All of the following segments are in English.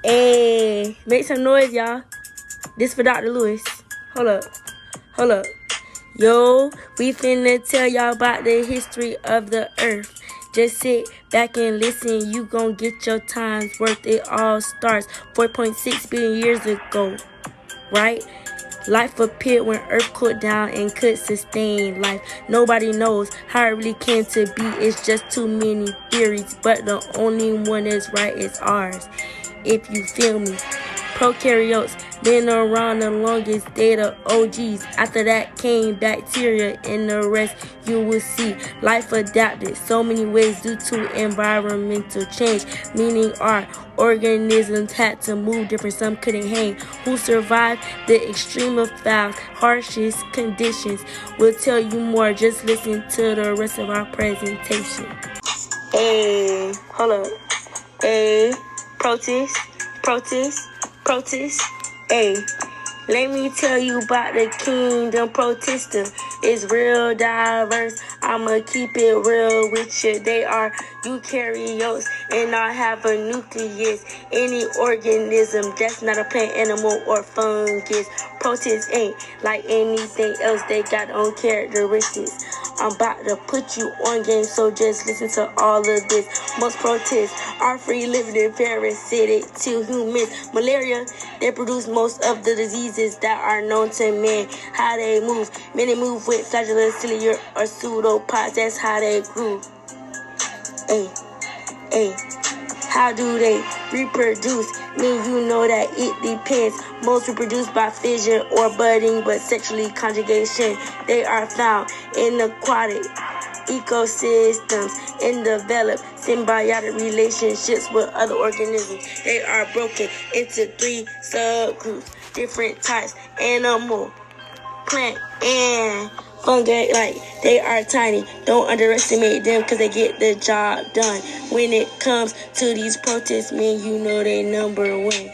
Hey, make some noise, y'all. This for Dr. Lewis. Hold up. Yo, we finna tell y'all about the history of the earth. Just sit back and listen, you gon' get your time's worth. It all starts 4.6 billion years ago, right? Life appeared when Earth cooled down and could sustain life. Nobody knows how it really came to be. It's just too many theories, but the only one that's right is ours. If you feel me. Prokaryotes been around the longest, they the OGs. After that came bacteria and the rest you will see. Life adapted so many ways due to environmental change, meaning our organisms had to move different, some couldn't hang. Who survived the extreme of fouls, harshest conditions? We'll tell you more, just listen to the rest of our presentation. Hey, hold up. Hey, protist. Hey, let me tell you about the kingdom protista. It's real diverse. I'ma keep it real with you. They are eukaryotes and all have a nucleus. Any organism that's not a plant, animal, or fungus. Protists ain't like anything else. They got their own characteristics. I'm about to put you on game, so just listen to all of this. Most protists are free living and parasitic to humans. Malaria, they produce most of the diseases that are known to man. How they move, many move with flagella, cilia, or pseudopods. That's how they grew. Hey. How do they reproduce? You know that it depends. Most reproduce by fission or budding, but sexually conjugation. They are found in aquatic ecosystems and develop symbiotic relationships with other organisms. They are broken into 3 subgroups, different types: animal, plant, and fungi. Like, they are tiny. Don't underestimate them because they get the job done. When it comes to these protists, you know they number one.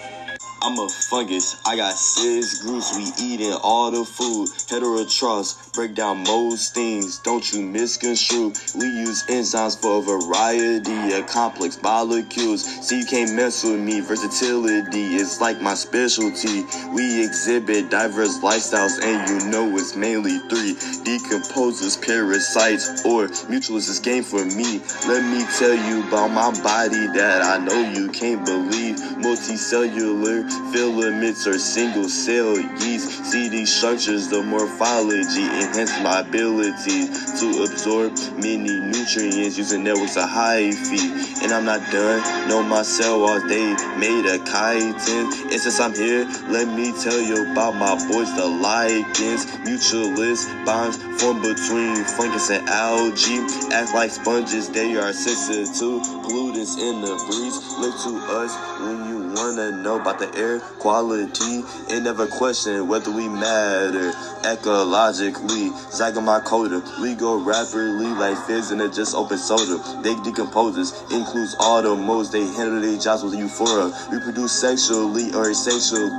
I'm a fungus, I got 6 groups, we eating all the food. Heterotrophs, break down most things, don't you misconstrue. We use enzymes for a variety of complex molecules. So you can't mess with me, versatility is like my specialty. We exhibit diverse lifestyles and you know it's mainly 3. Decomposers, parasites, or mutualists is game for me. Let me tell you about my body that I know you can't believe. Multicellular filaments or single cell yeast. See these structures, the morphology enhance my ability to absorb many nutrients using networks of hyphae. And I'm not done, know my cell walls, they made a chitin. And since I'm here, let me tell you about my boys, the lichens. Mutualist bonds form between fungus and algae. Act like sponges, they are sensitive to pollutants in the breeze. Look to us when you wanna know about the air quality and never question whether we matter ecologically. Zygomycota, we go rapidly like fizz in a just open soda. They decomposes, includes all the modes. They handle their jobs with euphoria. Reproduce sexually or asexual,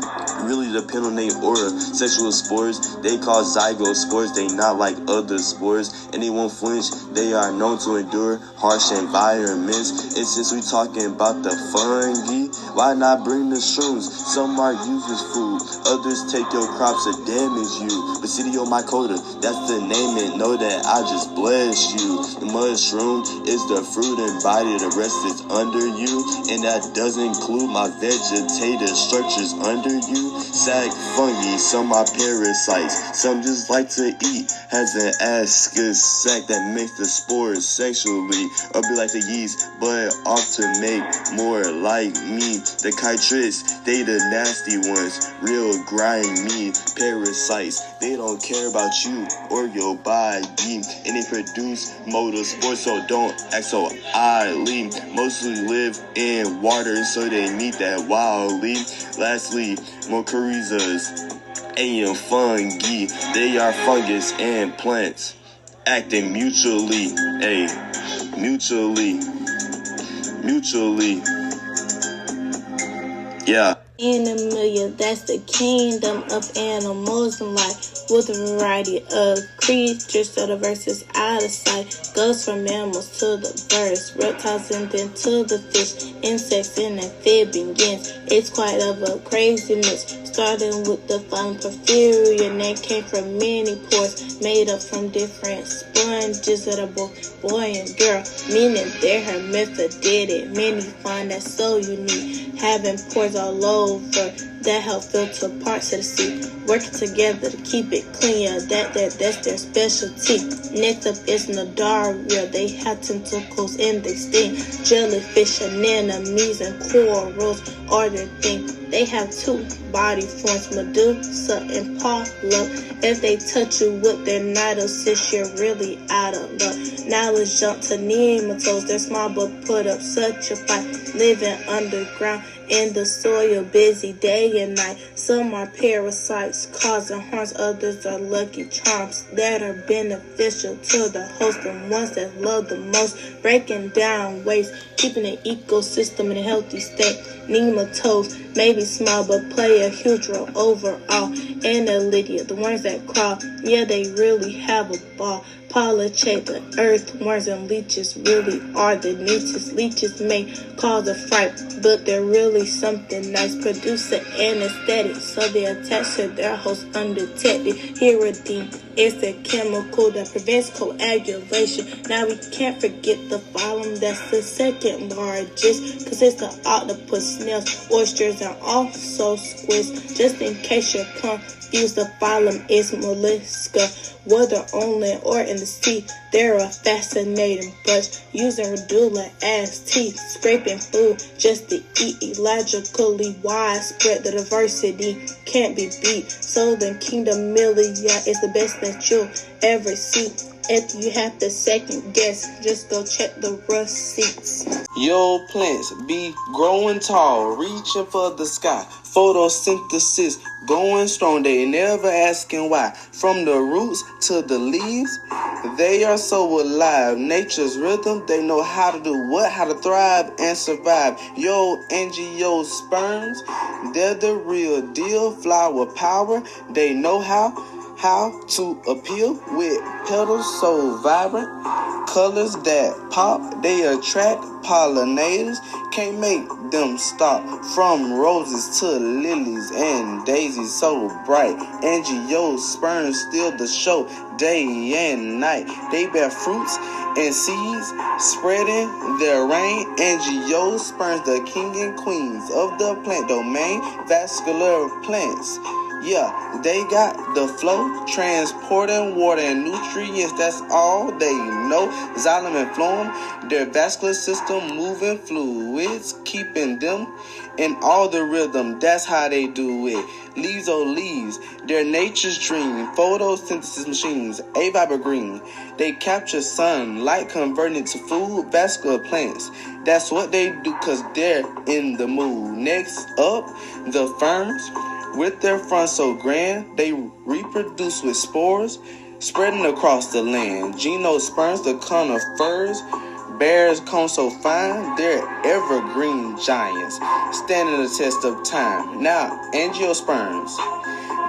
really depend on their aura. Sexual spores, they call zygote spores. They not like other spores, and they won't flinch. They are known to endure harsh environments. And since we talking about the fungi, why not bring the shrooms? Some are used as food, others take your crops to damage you. Basidiomycota, that's the name, and know that I just bless you. The mushroom is the fruit and body, the rest is under you, and that doesn't include my vegetative structures under you. Sac fungi, some are parasites, some just like to eat. Has an ascus sac that makes the spores sexually, or be like the yeast, but off to make more like me. The chytrids, they the nasty ones, real grimy parasites. They don't care about you or your body, and they produce motorsports, so don't act so idly. Mostly live in water, so they need that wildly. Lastly, mycorrhizas and fungi, they are fungus and plants acting mutually, mutually. Yeah. Animalia, that's the kingdom of animals and life, with a variety of creatures, so the verse is out of sight. Goes from mammals to the birds, reptiles, and then to the fish, insects and amphibians. It's quite of a craziness, starting with the fine porphyria, and that came from many pores, made up from different sponges that are both boy and girl, meaning they're hermaphroditic. Many find that so unique, having pores all over that help filter parts of the sea, working together to keep it clean. That's their specialty. Next up is Nadaria. They have tentacles and they sting. Jellyfish, anemones, and corals are their thing. They have two body forms, Medusa and Polyp. If they touch you with their needles, since you're really out of luck. Now let's jump to nematodes. They're small but put up such a fight, living underground in the soil, busy day and night. Some are parasites causing harms, others are lucky charms that are beneficial to the host, and ones that love the most, breaking down waste, keeping the ecosystem in a healthy state. Nematodes may be small but play a huge role overall. Annelida, the ones that crawl, yeah, they really have a ball. Pollinates the earthworms and leeches really are the neatest. Leeches may cause a fright, but they're really something nice. Produce an anesthetic, so they attach to their host undetected. Pyridine is the chemical that prevents coagulation. Now we can't forget the phylum, that's the second largest, because it's the octopus, snails, oysters, and also squids. Just in case you're confused, the phylum is mollusca. Whether on land or in the sea, they're a fascinating bunch, using radula as teeth, scraping food just to eat. Illogically widespread, the diversity can't be beat. So the kingdom Milia is the best that you'll ever see. If you have to second guess, just go check the receipts. Yo, plants be growing tall, reaching for the sky. Photosynthesis going strong, they never asking why. From the roots to the leaves, they are so alive. Nature's rhythm, they know how to do what, how to thrive and survive. Yo, angiosperms, they're the real deal. Flower power, they know how to appeal with petals so vibrant, colors that pop, they attract pollinators, can't make them stop. From roses to lilies and daisies so bright, angiosperms steal the show day and night. They bear fruits and seeds, spreading their reign. Angiosperms, the king and queens of the plant domain, vascular plants. Yeah, they got the flow, transporting water and nutrients, that's all they know. Xylem and phloem, their vascular system moving fluids, keeping them in all the rhythm, that's how they do it. Leaves, oh leaves, they're nature's dream, photosynthesis machines, A-Viber green. They capture sunlight, converting it to food, vascular plants. That's what they do, cause they're in the mood. Next up, the ferns. With their fronts so grand, they reproduce with spores, spreading across the land. Gymnosperms, the conifers, bears come so fine, they're evergreen giants, standing the test of time. Now, angiosperms,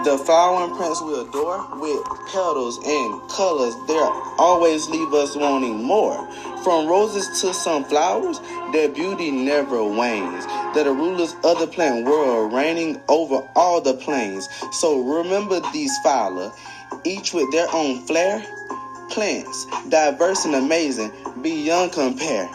the flowering plants we adore, with petals and colors, they'll always leave us wanting more. From roses to sunflowers, their beauty never wanes. They're the rulers of the plant world, reigning over all the plains. So remember these phyla, each with their own flair. Plants, diverse and amazing, beyond compare.